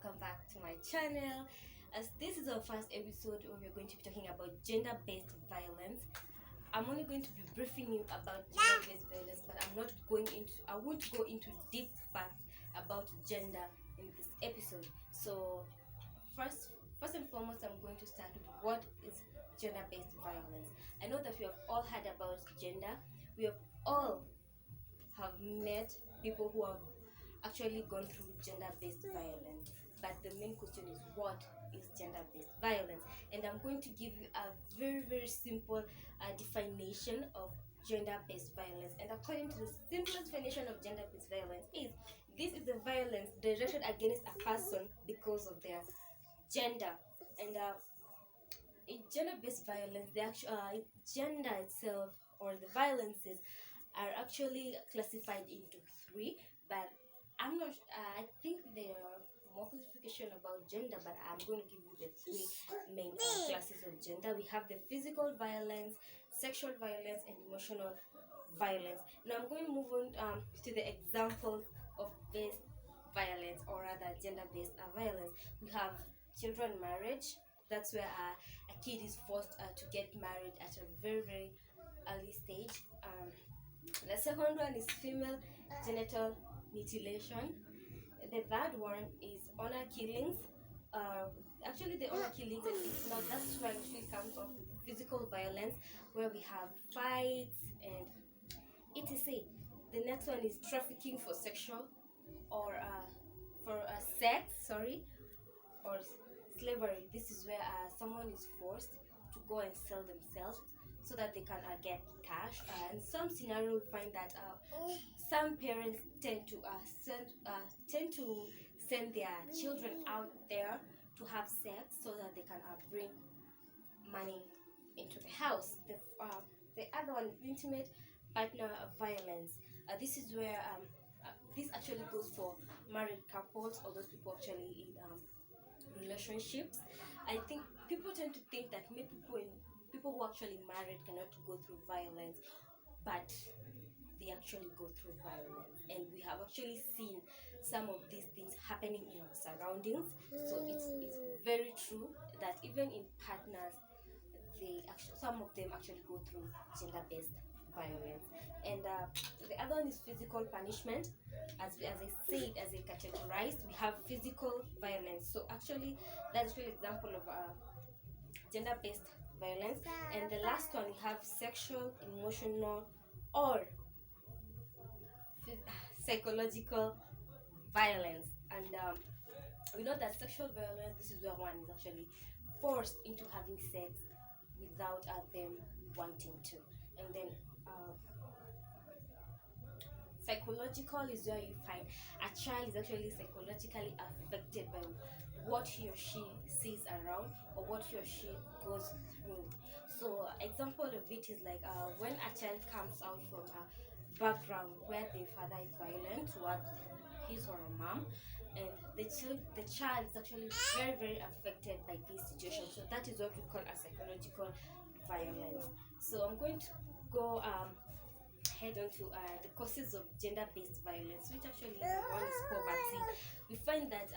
welcome back to my channel. As this is our first episode where we're going to be talking about gender-based violence. I'm only going to be briefing you about gender-based violence, but I won't go into deep facts about gender in this episode. So first and foremost, I'm going to start with what is gender-based violence. I know that we have all heard about gender. We have all have met people who have actually gone through gender-based violence, but the main question is, what is gender-based violence? And I'm going to give you a very simple definition of gender-based violence. And according to the simplest definition of gender-based violence is, this is the violence directed against a person because of their gender. And in gender-based violence, the actual gender itself, or the violences, are actually classified into three, but I'm not. I think there are more classification about gender, but I'm going to give you the three main classes of gender. We have the physical violence, sexual violence, and emotional violence. Now I'm going to move on to the examples of based violence, or rather gender-based violence. We have children marriage. That's where a kid is forced to get married at a very early stage. The second one is female genital mutilation. The third one is honor killings. Actually, the honor killings, it's not, that's where it actually comes off with physical violence, where we have fights and etc. The next one is trafficking for sexual or for sex, sorry, or slavery. This is where someone is forced to go and sell themselves so that they can get cash. And some scenario we find that some parents tend to send their children out there to have sex so that they can bring money into the house. The other one, intimate partner violence. This is where this actually goes for married couples or those people actually in relationships. I think people tend to think that maybe people who actually married cannot go through violence, but they actually go through violence, and we have actually seen some of these things happening in our surroundings. So it's very true that even in partners, some of them actually go through gender-based violence. And the other one is physical punishment. As I said, as I categorized, we have physical violence. So actually, that's an example of gender-based violence. And the last one, we have sexual, emotional, or psychological violence. And we know that sexual violence, this is where one is actually forced into having sex without them wanting to. And then psychological is where you find a child is actually psychologically affected by what he or she sees around, or what he or she goes through. So example of it is like when a child comes out from a background where the father is violent towards his or her mom, and the child is actually very affected by this situation. So that is what we call a psychological violence. So I'm going to go head on to the causes of gender-based violence, which actually one is poverty. We find that